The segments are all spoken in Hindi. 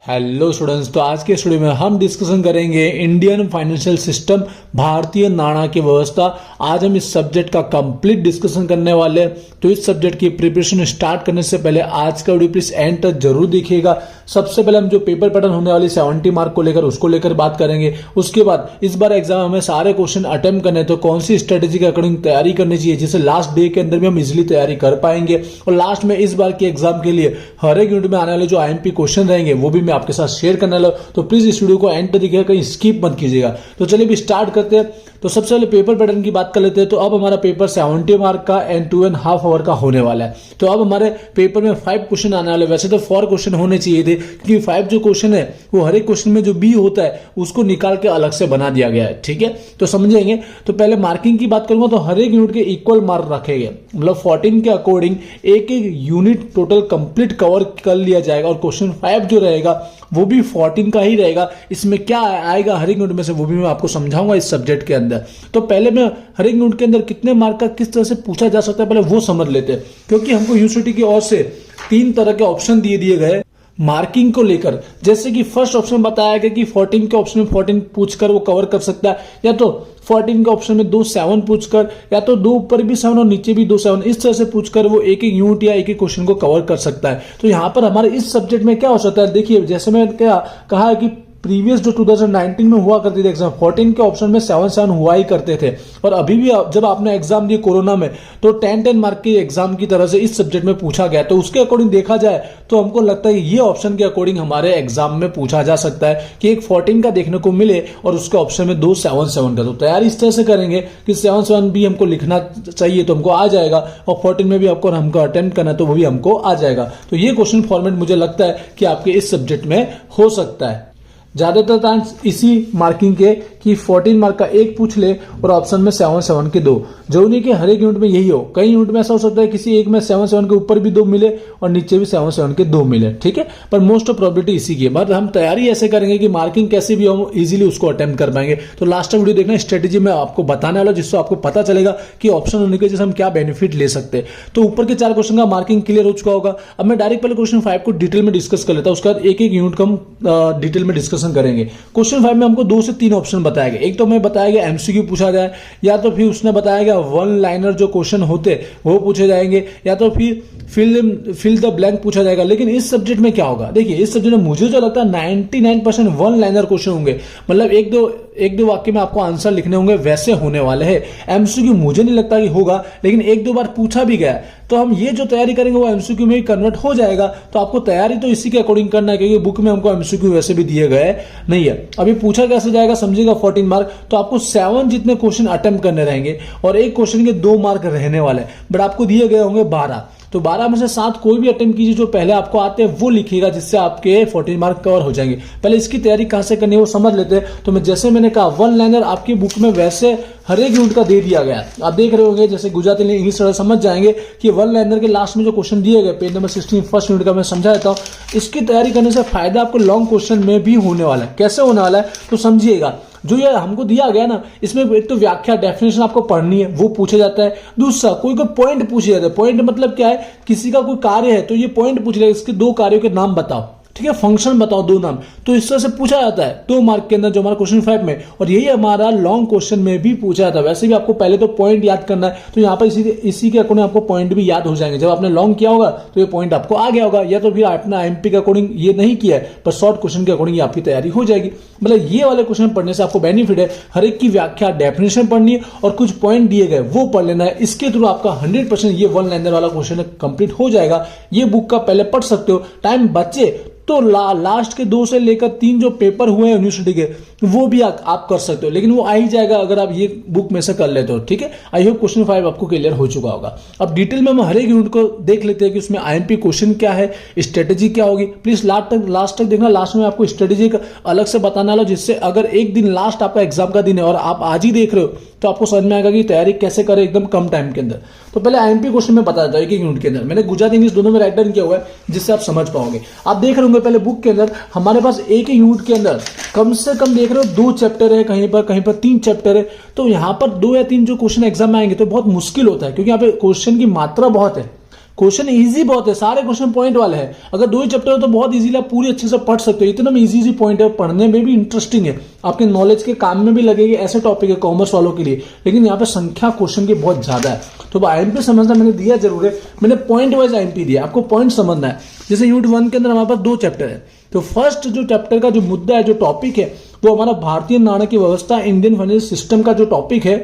हेलो स्टूडेंट्स, तो आज के स्टूडियो में हम डिस्कशन करेंगे इंडियन फाइनेंशियल सिस्टम, भारतीय नाणा व्यवस्था। आज हम इस सब्जेक्ट का कंप्लीट डिस्कशन करने वाले हैं। तो इस सब्जेक्ट की प्रिपरेशन स्टार्ट करने से पहले आज का वीडियो प्लीज एंड तक जरूर देखिएगा। सबसे पहले हम जो पेपर पैटर्न होने वाली 70 मार्क को लेकर उसको लेकर बात करेंगे। उसके बाद इस बार एग्जाम हमें सारे क्वेश्चन अटेम्प्ट करने, तो कौन सी स्ट्रेटेजी के अकॉर्डिंग तैयारी करनी चाहिए जिससे लास्ट डे के अंदर भी हम इजिली तैयारी कर पाएंगे। और लास्ट में इस बार के एग्जाम के लिए हर एक यूनिट में आने वाले जो IMP क्वेश्चन रहेंगे वो भी मैं आपके साथ शेयर करने वाला हूं। तो प्लीज इस वीडियो को एंड तक देखिएगा, कहीं स्किप मत कीजिएगा। तो चलिए भी स्टार्ट करते हैं। तो सबसे पहले पेपर पैटर्न की बात कर लेते हैं। तो अब हमारा पेपर 70 मार्क का एंड 2.5 आवर का होने वाला है। तो अब हमारे पेपर में 5 क्वेश्चन आने वाले। वैसे तो 4 क्वेश्चन होने चाहिए थे, क्योंकि 5 जो क्वेश्चन है वो हर एक क्वेश्चन में जो बी होता है उसको निकाल के अलग से बना दिया गया है। ठीक है, तो समझेंगे। तो पहले मार्किंग की बात करूंगा तो हर एक यूनिट के इक्वल मार्क रखे गए, मतलब 14 के अकॉर्डिंग एक एक यूनिट टोटल कंप्लीट कवर कर लिया जाएगा। और क्वेश्चन 5 जो रहेगा वो भी 14 का ही रहेगा। इसमें क्या आएगा हर एक यूनिट में से वो भी मैं आपको समझाऊंगा इस सब्जेक्ट के अंदर। तो पहले मैं हर एक यूनिट के अंदर कितने मार्क का किस तरह से पूछा जा सकता है पहले वो समझ लेते हैं, क्योंकि हमको यूनिवर्सिटी की ओर से 3 तरह के ऑप्शन दिए गए मार्किंग को लेकर। जैसे कि फर्स्ट ऑप्शन बताया गया कि 14 के ऑप्शन में 14 पूछकर वो कवर कर सकता है, या तो 14 के ऑप्शन में 2 7 पूछकर, या तो 2 ऊपर भी 7 और नीचे भी 2 7, इस तरह से पूछकर वो एक एक यूनिट या एक एक क्वेश्चन को कवर कर सकता है। तो यहां पर हमारे इस सब्जेक्ट में क्या हो सकता है, देखिए जैसे मैंने क्या कहा है कि प्रीवियस जो 2019 में हुआ करती थी एग्जाम, 14 के ऑप्शन में 7 हुआ ही करते थे। और अभी भी जब आपने एग्जाम दिए कोरोना में तो 10 मार्क के एग्जाम की तरह से इस सब्जेक्ट में पूछा गया। तो उसके अकॉर्डिंग देखा जाए तो हमको लगता है ये ऑप्शन के अकॉर्डिंग हमारे एग्जाम में पूछा जा सकता है कि एक 14 का देखने को मिले और उसके ऑप्शन में 2 7 का। तो तैयारी इस तरह से करेंगे कि 7 भी हमको लिखना चाहिए तो हमको आ जाएगा, और 14 में भी आपको हमको अटेम्प्ट करना तो वो भी हमको आ जाएगा। तो ये क्वेश्चन फॉर्मेट मुझे लगता है कि आपके इस सब्जेक्ट में हो सकता है। ज्यादातर चांस इसी मार्किंग के कि 14 मार्क का एक पूछ ले और ऑप्शन में 7 के 2। जो नहीं कि हर एक यूनिट में यही हो, कई यूनिट में ऐसा हो सकता है किसी एक में 7 के ऊपर भी 2 मिले और नीचे भी 7 के 2 मिले। ठीक है, पर मोस्ट ऑफ प्रोबेबिलिटी इसी की है। बट हम तैयारी ऐसे करेंगे कि मार्किंग कैसे भी हम इजीली उसको अटेम्प्ट कर पाएंगे। तो लास्ट टाइम वीडियो देखना, स्ट्रेटेजी में आपको बताने वाला जिससे आपको पता चलेगा कि ऑप्शन होने की वजह से हम क्या बेनिफिट ले सकते हैं। तो ऊपर के 4 क्वेश्चन का मार्किंग क्लियर हो चुका होगा। अब मैं डायरेक्ट पहले क्वेश्चन 5 को डिटेल में डिस्कस कर लेता हूं, उसके बाद एक एक यूनिट का हम डिटेल में डिस्कशन करेंगे। क्वेश्चन 5 में हमको 2 से 3 ऑप्शन बताया गया। एक तो हमें बताया गया MCQ पूछा जाए, या तो फिर उसने बताया गया 1 लाइनर जो क्वेश्चन होते वो पूछे जाएंगे, या तो फिर फिल द ब्लैंक पूछा जाएगा। लेकिन इस सब्जेक्ट में क्या होगा, देखिए इस सब्जेक्ट में मुझे जो लगता है 99% 1 लाइनर क्वेश्चन होंगे, मतलब एक दो वाक्य में आपको आंसर लिखने होंगे, वैसे होने वाले हैं। MCQ मुझे नहीं लगता कि होगा, लेकिन 1-2 बार पूछा भी गया तो हम ये जो तैयारी करेंगे वो MCQ में ही कन्वर्ट हो जाएगा। तो आपको तैयारी तो इसी के अकॉर्डिंग करना है, क्योंकि बुक में हमको MCQ वैसे भी दिए गए नहीं है। अभी पूछा कैसे जाएगा समझिएगा। 14 मार्क तो आपको 7 जितने क्वेश्चन अटेम्प्ट करने रहेंगे और एक क्वेश्चन के 2 मार्क रहने वाले, बट आपको दिए गए होंगे 12। तो 12 में से 7 कोई भी अटेम्प्ट कीजिए जो पहले आपको आते हैं वो लिखिएगा, जिससे आपके 14 मार्क कवर हो जाएंगे। पहले इसकी तैयारी कहां से करनी है वो समझ लेते हैं। तो मैं जैसे मैंने कहा 1 लाइनर आपकी बुक में वैसे हर एक यूनिट का दे दिया गया। आप देख रहे होंगे जैसे गुजराती इंग्लिश समझ जाएंगे कि 1 लाइनर के लास्ट में जो क्वेश्चन दिए गए पेज नंबर 16 फर्स्ट यूनिट का मैं समझा देता हूं। इसकी तैयारी करने से फायदा आपको लॉन्ग क्वेश्चन में भी होने वाला है। कैसे होने वाला है तो समझिएगा। जो ये हमको दिया गया ना, इसमें एक तो व्याख्या डेफिनेशन आपको पढ़नी है वो पूछा जाता है। दूसरा कोई पॉइंट पूछे जाता है। पॉइंट मतलब क्या है, किसी का कोई कार्य है तो ये पॉइंट पूछ रहे इसके 2 कार्यों के नाम बताओ, ठीक है, फंक्शन बताओ 2 नाम। तो इस तरह से पूछा जाता है 2 मार्क के अंदर जो हमारा क्वेश्चन 5 में, और यही हमारा लॉन्ग क्वेश्चन में भी पूछा जाता है। वैसे भी आपको पहले तो पॉइंट याद करना है, तो यहाँ पर इसी के अकॉर्डिंग आपको पॉइंट भी याद हो जाएंगे। जब आपने लॉन्ग किया होगा तो ये पॉइंट आपको आ गया होगा, या तो फिर आपने IMP के अकॉर्डिंग ये नहीं किया है पर शॉर्ट क्वेश्चन के अकॉर्डिंग आपकी तैयारी हो जाएगी। मतलब ये वाले क्वेश्चन पढ़ने से आपको बेनिफिट है, हर एक की व्याख्या डेफिनेशन पढ़नी है और कुछ पॉइंट दिए गए वो पढ़ लेना है। इसके थ्रू आपका 100% ये 1 लाइनर वाला क्वेश्चन कंप्लीट हो जाएगा। ये बुक का पहले पढ़ सकते हो, टाइम बचे तो लास्ट के 2 से लेकर 3 जो पेपर हुए हैं यूनिवर्सिटी के वो भी आप कर सकते हो, लेकिन वो आ ही जाएगा अगर आप ये बुक में से कर लेते हो। ठीक है, आई होप क्वेश्चन 5 आपको क्लियर हो चुका होगा। अब डिटेल में हम हर एक यूनिट को देख लेते हैं कि उसमें IMP क्वेश्चन क्या है, स्ट्रेटेजी क्या होगी। प्लीज लास्ट तक देखना, लास्ट में आपको स्ट्रेटेजी अलग से बताना लो, जिससे अगर एक दिन लास्ट आपका एग्जाम का दिन है और आप आज ही देख रहे हो तो आपको समझ में आएगा कि तैयारी कैसे करें एकदम कम टाइम के अंदर। तो पहले IMP क्वेश्चन में बता देता हूं एक यूनिट के अंदर। मैंने गुजरात इंग्लिश दोनों में राइट डाउन किया हुआ है जिससे आप समझ पाओगे। आप देख रहे होंगे पहले बुक के अंदर हमारे पास एक ही यूनिट के अंदर कम से कम देख रहे हो 2 चैप्टर है, कहीं पर 3 चैप्टर है। तो यहां पर 2 या 3 जो क्वेश्चन एग्जाम में आएंगे तो बहुत मुश्किल होता है, क्योंकि यहाँ पे क्वेश्चन की मात्रा बहुत है। क्वेश्चन इजी बहुत है, सारे क्वेश्चन पॉइंट वाले हैं। अगर 2 ही चैप्टर हो तो बहुत इजीली आप पूरी अच्छे से पढ़ सकते हो, इतना इजी पॉइंट है, पढ़ने में भी इंटरेस्टिंग है, आपके नॉलेज के काम में भी लगेगी, ऐसे टॉपिक है कॉमर्स वालों के लिए। लेकिन यहाँ पे संख्या क्वेश्चन की बहुत ज्यादा है, तो आईएमपी समझना मैंने दिया जरूर है, मैंने पॉइंट वाइज आईएमपी दिया, आपको पॉइंट समझना है। जैसे यूनिट 1 के अंदर हमारे पास 2 चैप्टर है, तो फर्स्ट जो चैप्टर का जो मुद्दा है, जो टॉपिक है, वो हमारा भारतीय नाणक की व्यवस्था, इंडियन फाइनेंशियल सिस्टम का जो टॉपिक है,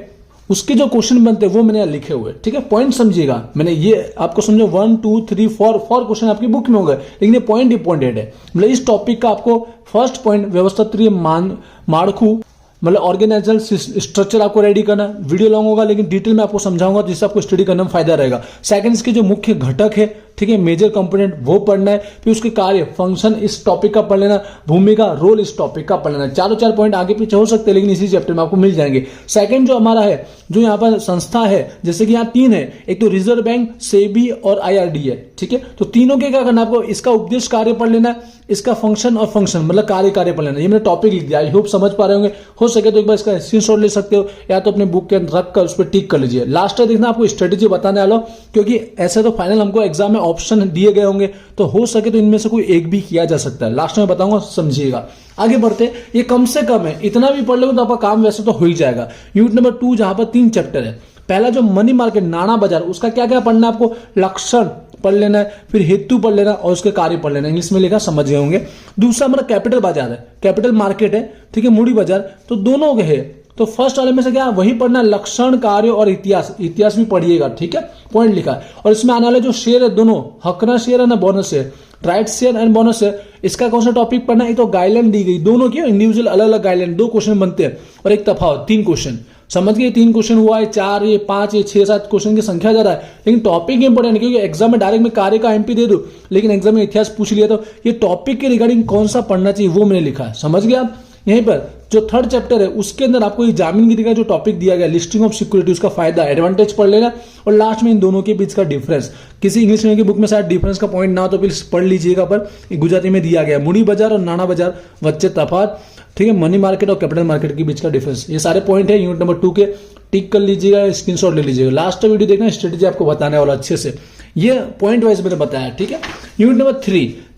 उसके जो क्वेश्चन बनते हैं वो मैंने लिखे हुए, ठीक है। पॉइंट समझिएगा, मैंने ये आपको समझो 1 2 3 4 क्वेश्चन आपकी बुक में होंगे, लेकिन ये पॉइंट इंपॉर्टेंट है। मतलब इस टॉपिक का आपको फर्स्ट पॉइंट व्यवस्थात्रीय माड़खू, मतलब ऑर्गेनाइजेशनल स्ट्रक्चर आपको रेडी करना। वीडियो लॉन्ग होगा लेकिन डिटेल में आपको समझाऊंगा, जिससे आपको स्टडी करने में फायदा रहेगा। सेकंड, इसके जो मुख्य घटक है, ठीक है, मेजर कंपोनेंट वो पढ़ना है। फिर उसके कार्य, फंक्शन इस टॉपिक का पढ़ लेना, भूमिका, रोल इस टॉपिक का पढ़ लेना। चारों 4 पॉइंट आगे पीछे हो सकते हैं, लेकिन इसी चैप्टर में आपको मिल जाएंगे। सेकंड जो हमारा है, जो यहाँ पर संस्था है, जैसे कि यहाँ 3 है, एक तो रिजर्व बैंक, सेबी और IRD है, ठीक है। तो तीनों के क्या करना, आपको इसका उद्देश्य कार्य पढ़ लेना, इसका फंक्शन और फंक्शन मतलब कार्य पढ़ लेना। ये मैंने टॉपिक लिख दिया, आई होप समझ पा रहे होंगे। हो सके तो एक बार इसका स्क्रीनशॉट ले सकते हो, या तो अपने बुक के अंदर रख कर उस पर टिक कर लीजिए। लास्ट में देखना, आपको स्ट्रेटेजी बताने वाला, क्योंकि ऐसे तो फाइनल हमको एग्जाम में ऑप्शन दिए गए होंगे, तो हो सके तो इनमें से कोई एक भी किया जा सकता है। लास्ट में बताऊंगा, समझिएगा। आगे बढ़ते, ये कम से कम है, इतना भी पढ़ लोगे तो आपका काम वैसे तो हो ही जाएगा। यूनिट नंबर 2 जहां पर 3 चैप्टर है। पहला जो मनी मार्केट, नाणा बाजार, उसका क्या क्या पढ़ना है आपको, लक्षण पढ़ लेना है, फिर हेतु पढ़ लेना और उसके कार्य पढ़ लेना, इंग्लिश में लिखा समझ गए होंगे। दूसरा हमारा कैपिटल बाजार है, कैपिटल मार्केट है, ठीक है, मूडी बाजार, तो दोनों के है। तो फर्स्ट वाले में से क्या वही पढ़ना, लक्षण, कार्य और इतिहास, इतिहास भी पढ़िएगा, ठीक है, पॉइंट लिखा है। और इसमें आने वाले जो शेयर है, दोनों हकना शेयर है ना bonus share, right share and bonus share, इसका कौन सा टॉपिक पढ़ना है, तो गाइडलाइन दी गई, दोनों की इंडिविजुअल अलग अलग गाइडलाइन, 2 क्वेश्चन बनते हैं और एक तफावत, 3 क्वेश्चन, समझ गए। 3 क्वेश्चन हुआ है, 4, ये 5, ये 6, 7 क्वेश्चन की संख्या ज्यादा है, लेकिन टॉपिक इंपॉर्टेंट है, क्योंकि एग्जाम में डायरेक्ट में कार्य का एमपी दे दूं, लेकिन एग्जाम में इतिहास पूछ लिया, तो ये टॉपिक के रिगार्डिंग कौन सा पढ़ना चाहिए वो मैंने लिखा है, समझ गया आप। यहीं पर जो थर्ड चैप्टर है, उसके अंदर आपको ये जामीनगिरी का जो टॉपिक दिया गया, लिस्टिंग ऑफ सिक्योरिटी, उसका फायदा, एडवांटेज पढ़ लेना, और लास्ट में इन दोनों के बीच का डिफरेंस। किसी इंग्लिश मीडियम की बुक में शायद डिफरेंस का पॉइंट ना हो तो प्लीज पढ़ लीजिएगा, पर गुजराती में दिया गया, मुड़ी बाजार और नाना बाजार वच्चे तफात, ठीक है, मनी मार्केट और कैपिटल मार्केट के बीच का डिफरेंस, ये सारे पॉइंट है यूनिट नंबर 2 के, टिक कर लीजिएगा, स्क्रीनशॉट ले लीजिएगा। लास्ट वीडियो देखना, स्ट्रेटेजी आपको बताने वाला अच्छे से, ये पॉइंट वाइज मैंने बताया, ठीक है। यूनिट नंबर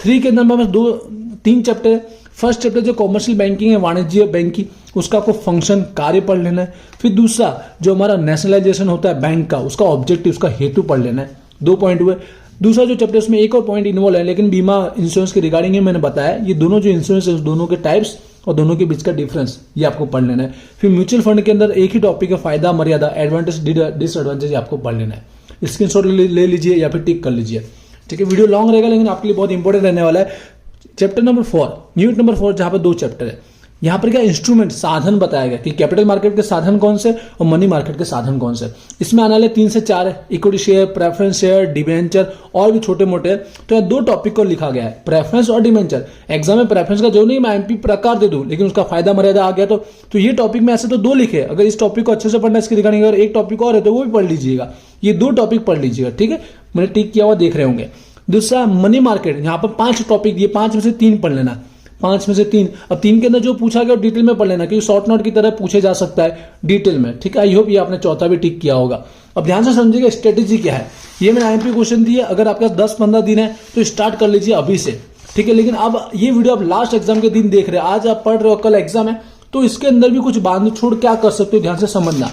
3 के अंदर 3 चैप्टर है। फर्स्ट चैप्टर जो कॉमर्शियल बैंकिंग है, वाणिज्य बैंकिंग, उसका आपको फंक्शन, कार्य पढ़ लेना है। फिर दूसरा जो हमारा नेशनलाइजेशन होता है बैंक का, उसका ऑब्जेक्टिव, उसका हेतु पढ़ लेना है। 2 पॉइंट हुए। दूसरा जो चैप्टर, उसमें एक और पॉइंट इन्वॉल्व है, लेकिन बीमा इंश्योरेंस के रिगार्डिंग मैंने बताया, ये दोनों जो इंश्योरेंस है, उस दोनों के टाइप्स और दोनों के बीच का डिफरेंस, ये आपको पढ़ लेना है। फिर म्यूचुअल फंड के अंदर एक ही टॉपिक है, फायदा, मर्यादा, एडवांटेज, डिसएडवांटेज, आपको पढ़ लेना है। स्क्रीनशॉट ले लीजिए या फिर टिक कर लीजिए, ठीक है। वीडियो लॉन्ग रहेगा लेकिन आपके लिए बहुत इंपॉर्टेंट रहने वाला है। चैप्टर नंबर 4, यूनिट नंबर 4, जहां पर 2 चैप्टर है, यहां पर क्या इंस्ट्रूमेंट, साधन बताया गया कि कैपिटल मार्केट के साधन कौन से और मनी मार्केट के साधन कौन से। इसमें आने वाले 3 से 4 है, equity share, preference share, debenture और भी छोटे मोटे। तो यहाँ 2 टॉपिक को लिखा गया है, प्रेफरेंस और डिबेंचर। एग्जाम में प्रेफरेंस का जो नहीं मैं एमपी प्रकार दे दूं, लेकिन उसका फायदा मर्यादा आ गया, तो ये टॉपिक में ऐसे तो 2 लिखे। अगर इस टॉपिक को अच्छे से पढ़ना, इसके रिगार्डिंग अगर एक टॉपिक और है तो वो भी पढ़ लीजिएगा, ये 2 टॉपिक पढ़ लीजिएगा, ठीक है, मैंने टिक किया हुआ देख रहे होंगे। दूसरा मनी मार्केट, यहां पर 5 टॉपिक दिए, 5 में से 3 पढ़ लेना, 5 में से 3। अब 3 के अंदर जो पूछा गया डिटेल में पढ़ लेना, क्योंकि शॉर्ट नोट की तरह पूछे जा सकता है डिटेल में, ठीक है। आई होप ये आपने चौथा भी टिक किया होगा। अब ध्यान से समझिएगा स्ट्रेटेजी क्या है, ये मैंने आईएमपी क्वेश्चन दिए, अगर आपके 10-15 दिन है तो स्टार्ट कर लीजिए अभी से, ठीक है। लेकिन अब ये वीडियो आप लास्ट एग्जाम के दिन देख रहे हैं, आज आप पढ़ रहे हो, कल एग्जाम है, तो इसके अंदर भी कुछ बांध छोड़ क्या कर सकते हो, ध्यान से समझना,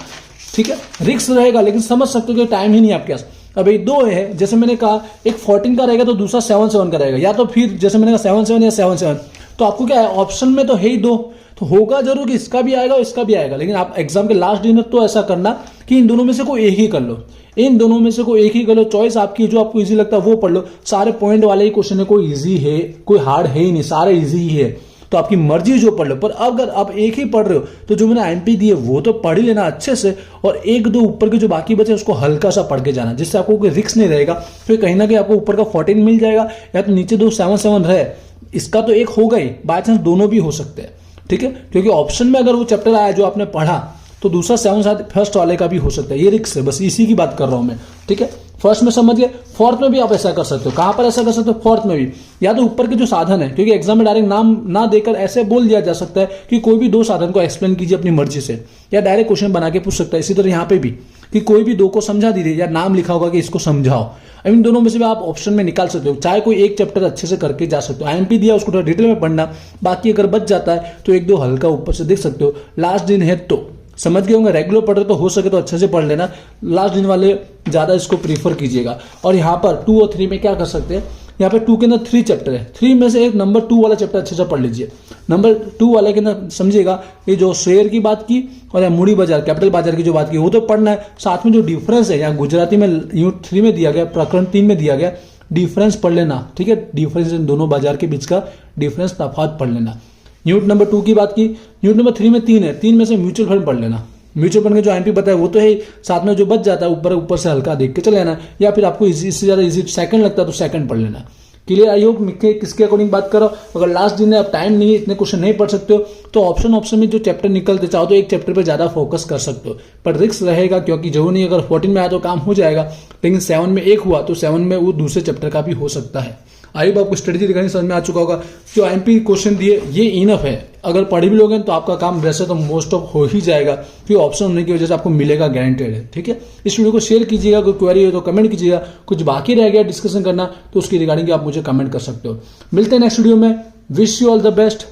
ठीक है। रिस्क रहेगा लेकिन समझ सकते हो कि टाइम ही नहीं आपके पास। अब ये 2 है, जैसे मैंने कहा, एक 14 का रहेगा तो दूसरा 7-7 का रहेगा, या तो फिर जैसे मैंने कहा 7-7 या 7-7, तो आपको क्या है, ऑप्शन में तो है ही 2, तो होगा जरूर कि इसका भी आएगा और इसका भी आएगा, लेकिन आप एग्जाम के लास्ट दिन तो ऐसा करना कि इन दोनों में से कोई एक ही कर लो, इन दोनों में से कोई एक ही कर लो, चॉइस आपकी, जो आपको इजी लगता है वो पढ़ लो। सारे पॉइंट वाले ही क्वेश्चन है, कोई इजी है कोई हार्ड है ही नहीं, सारे इजी ही है, तो आपकी मर्जी जो पढ़ लो। पर अगर आप एक ही पढ़ रहे हो तो जो मैंने एमपी दिए वो तो पढ़ ही लेना अच्छे से, और 1-2 ऊपर के जो बाकी बचे उसको हल्का सा पढ़ के जाना, जिससे आपको कोई रिस्क नहीं रहेगा। तो कहीं ना कहीं आपको ऊपर का 14 मिल जाएगा, या तो नीचे 2 7-7 रहे, इसका तो एक होगा ही, बाय चांस दोनों भी हो सकते हैं, ठीक है। क्योंकि ऑप्शन में अगर वो चैप्टर आया जो आपने पढ़ा, तो दूसरा 7-7 फर्स्ट वाले का भी हो सकता है, ये रिस्क है, बस इसी की बात कर रहा हूं मैं, ठीक है। फर्स्ट में समझ गए, फोर्थ में भी आप ऐसा कर सकते हो। कहां पर ऐसा कर सकते हो, फोर्थ में भी, या तो ऊपर के जो साधन है, क्योंकि एग्जाम में डायरेक्ट नाम ना देकर ऐसे बोल दिया जा सकता है कि कोई भी 2 साधन को एक्सप्लेन कीजिए अपनी मर्जी से, या डायरेक्ट क्वेश्चन बना के पूछ सकता है। इसी तरह यहाँ पे भी कि कोई भी दो को समझा दीजिए या नाम लिखा होगा कि इसको समझाओ। आई मीन दोनों में से भी आप ऑप्शन में निकाल सकते हो, चाहे कोई एक चैप्टर अच्छे से करके जा सकते हो। आईएमपी दिया उसको थोड़ा डिटेल में पढ़ना, बाकी अगर बच जाता है तो एक दो हल्का ऊपर से देख सकते हो। लास्ट दिन है तो समझ गए होंगे, रेगुलर पढ़ रहे तो हो सके तो अच्छे से पढ़ लेना, लास्ट दिन वाले ज्यादा इसको प्रीफर कीजिएगा। और यहाँ पर 2 और 3 में क्या कर सकते हैं, यहाँ पे 2 के अंदर 3 चैप्टर है, 3 में से एक नंबर 2 वाला चैप्टर अच्छे से पढ़ लीजिए। नंबर 2 वाले के अंदर समझिएगा ये जो शेयर की बात की और मूडी बाजार कैपिटल बाजार की जो बात की वो तो पढ़ना है, साथ में जो डिफरेंस है यहाँ गुजराती में यूनिट 3 में दिया गया, प्रकरण 3 में दिया गया, डिफरेंस पढ़ लेना, ठीक है। डिफरेंस इन दोनों बाजार के बीच का डिफरेंस तफावत पढ़ लेना। यूनिट नंबर 2 की बात की, यूनिट नंबर 3 में 3 है, 3 में से म्यूचुअल फंड पढ़ लेना। म्यूचुअल फंड के जो आईएमपी बताया वो तो है, साथ में जो बच जाता है ऊपर से हल्का देख के चले जाना, या फिर आपको इससे ज्यादा इजी सेकंड लगता है तो सेकंड पढ़ लेना। क्लियर? आई होप किसके अकॉर्डिंग बात करो। अगर लास्ट दिन है, अब टाइम नहीं है, इतने क्वेश्चन नहीं पढ़ सकते हो तो ऑप्शन में जो चैप्टर निकलते चाहो तो एक चैप्टर पे ज्यादा फोकस कर सकते हो, पर रिस्क रहेगा क्योंकि जो नहीं, अगर 14 में आया तो काम हो जाएगा, लेकिन 7 में एक हुआ तो 7 में वो दूसरे चैप्टर का भी हो सकता है। आई होप आपको स्ट्रेटेजी दिखानी समझ में आ चुका होगा। जो आईएमपी क्वेश्चन दिए ये इनफ है, अगर पढ़ भी लोगे तो आपका काम वैसे तो मोस्ट ऑफ हो ही जाएगा, फिर ऑप्शन होने की वजह से आपको मिलेगा, गारंटेड है। ठीक है, इस वीडियो को शेयर कीजिएगा, कोई क्वेरी हो तो कमेंट कीजिएगा, कुछ बाकी रह गया डिस्कशन करना तो उसकी रिगार्डिंग आप मुझे कमेंट कर सकते हो। मिलते हैं नेक्स्ट वीडियो में, wish you all the best,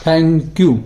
thank you.